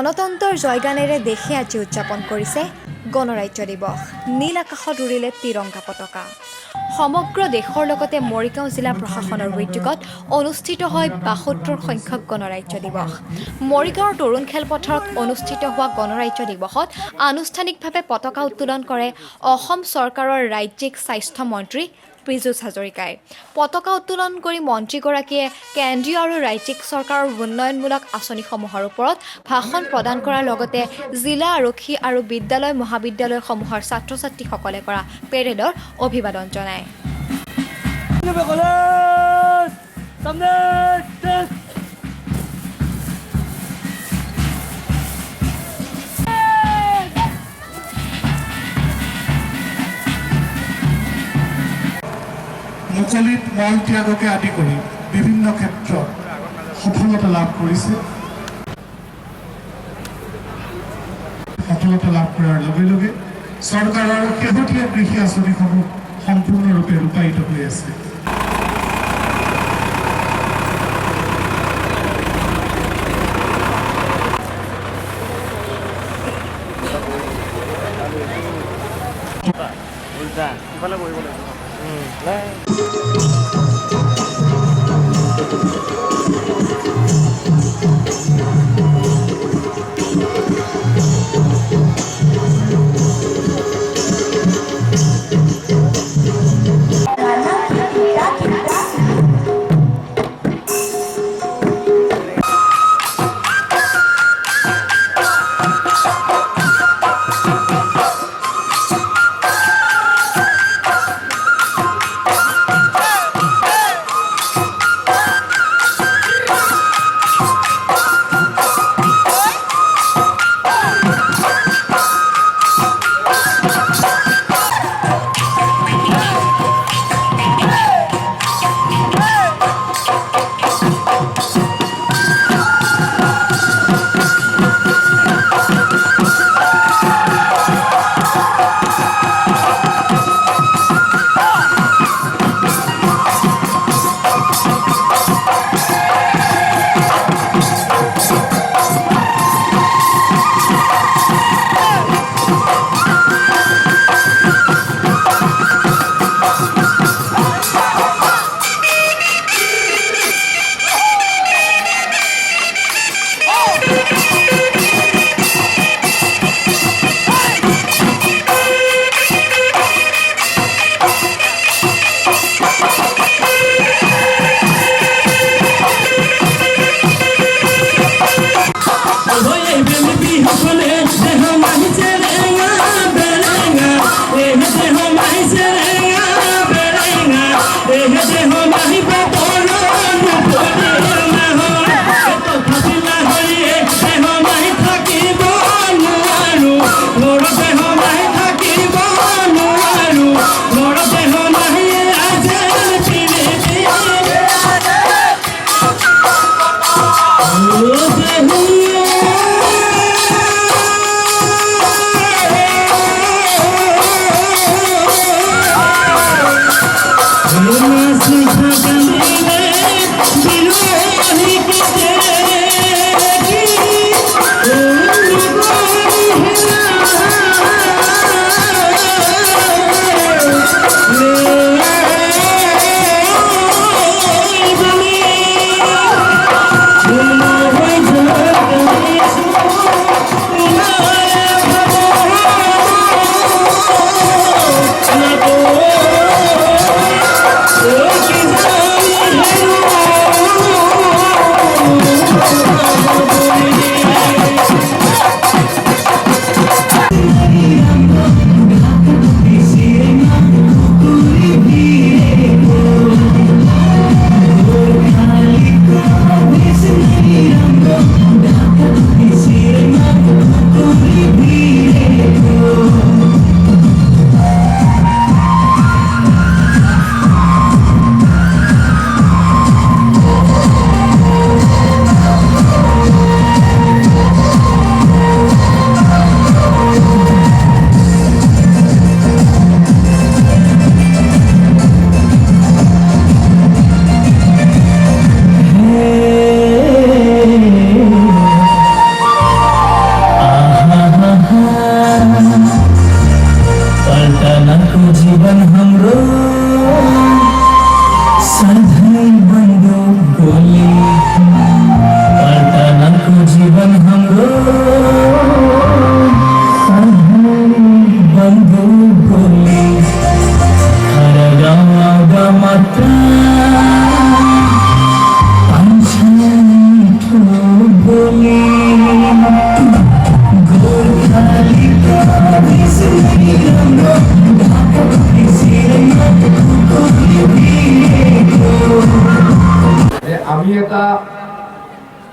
গণতন্ত্ৰৰ জয়গানেৰে দেশে আজি উদযাপন কৰিছে গণৰাজ্য দিৱস। নীল আকাশত উৰিলে তিৰংগা পতাকা। সমগ্ৰ দেশৰ লগতে মৰিগাঁও জিলা প্ৰশাসনৰ উদ্যোগত অনুষ্ঠিত হয় ৭২ সংখ্যক গণৰাজ্য দিৱস। মৰিগাঁৱৰ তৰুণ খেলপথাৰত অনুষ্ঠিত হোৱা গণৰাজ্য দিৱসত আনুষ্ঠানিকভাৱে পতাকা উত্তোলন কৰে অসম চৰকাৰৰ ৰাজ্যিক স্বাস্থ্য মন্ত্ৰী পীযুষ হাজৰিকাই। পতাকা উত্তোলন কৰি মন্ত্ৰীগৰাকীয়ে কেন্দ্ৰীয় আৰু ৰাজ্যিক চৰকাৰৰ উন্নয়নমূলক আঁচনিসমূহৰ ওপৰত ভাষণ প্ৰদান কৰাৰ লগতে জিলা আৰক্ষী আৰু বিদ্যালয় মহাবিদ্যালয়সমূহৰ ছাত্ৰ-ছাত্ৰীসকলে কৰা পেৰেডৰ অভিবাদন জনায়। মুকলিত মল ত্যাগকে আদি কৰি বিভিন্ন ক্ষেত্ৰত সফলতা লাভ কৰিছে। সফলতা লাভ কৰাৰ লগে লগে চৰকাৰৰ শেহতীয়া কৃষি আঁচনিসমূহ সম্পূৰ্ণৰূপে ৰূপায়িত হৈ আছে।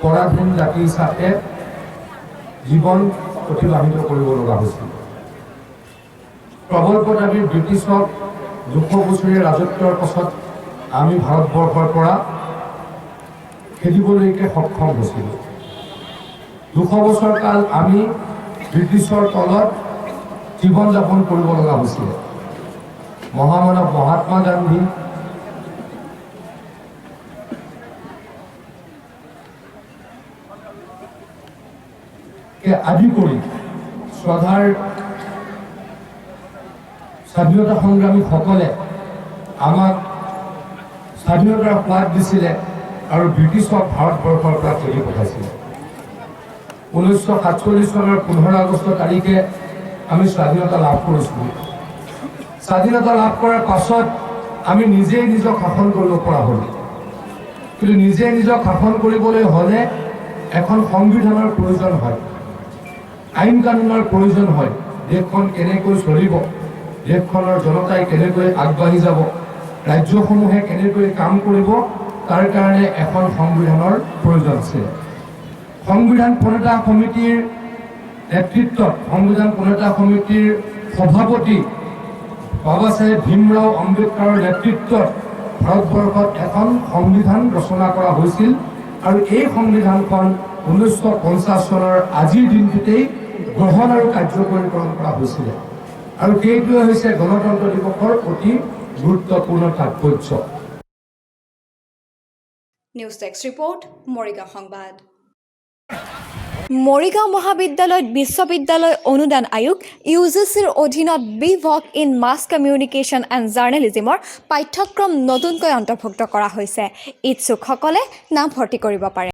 পৰাধীন জাতি হিচাপে জীৱন অতিবাহিত কৰিব লগা হৈছিল। প্ৰবলপ্ৰতাপী ব্ৰিটিছক 200 বছৰীয়া ৰাজত্বৰ পাছত আমি ভাৰতবৰ্ষৰ পৰা খেদিবলৈকে সক্ষম হৈছিলোঁ। 200 বছৰ কাল আমি ব্ৰিটিছৰ তলত জীৱন যাপন কৰিব লগা হৈছিলে। মহামানৱ মহাত্মা গান্ধী, আদি কৰি শ্ৰদ্ধাৰ স্বাধীনতা সংগ্ৰামীসকলে আমাক স্বাধীনতাৰ সোৱাদ দিছিলে আৰু ব্ৰিটিছক ভাৰতবৰ্ষৰ পৰা খেদি পঠাইছিলে। 1947 চনৰ 15 আগষ্ট তাৰিখে আমি স্বাধীনতা লাভ কৰিছিলোঁ। স্বাধীনতা লাভ কৰাৰ পাছত আমি নিজেই নিজক শাসন কৰিব পৰা হ'লোঁ। কিন্তু নিজে নিজক শাসন কৰিবলৈ হ'লে এখন সংবিধানৰ প্ৰয়োজন হয়, আইন কানুনৰ প্ৰয়োজন হয়। দেশখন কেনেকৈ চলিব, দেশখনৰ জনতাই কেনেকৈ আগবাঢ়ি যাব, ৰাজ্যসমূহে কেনেকৈ কাম কৰিব, তাৰ কাৰণে এখন সংবিধানৰ প্ৰয়োজন আছে। সংবিধান প্ৰণেতা সমিতিৰ নেতৃত্বত, সংবিধান প্ৰণেতা সমিতিৰ সভাপতি বাবা চাহেব ভীমৰাও আম্বেদকাৰৰ নেতৃত্বত ভাৰতবৰ্ষত এখন সংবিধান ৰচনা কৰা হৈছিল আৰু এই সংবিধানখন 1950 চনৰ আজিৰ দিনটোতেই গ্ৰহণ আৰু কাৰ্যকৰীকৰণ কৰা হৈছিলে। আৰু সেইটোৱে হৈছে গণতন্ত্ৰ দিৱসৰ অতি গুৰুত্বপূৰ্ণ তাৎপৰ্য। নিউজ ডেস্ক ৰিপৰ্ট, মৰিগাঁও সংবাদ। মৰিগাঁও মহাবিদ্যালয়ত বিশ্ববিদ্যালয় অনুদান আয়োগ UGCৰ অধীনত BVOC in mass communication and জাৰ্নেলিজিমৰ পাঠ্যক্ৰম নতুনকৈ অন্তৰ্ভুক্ত কৰা হৈছে। ইচ্ছুকসকলে নাম ভৰ্তি কৰিব পাৰে।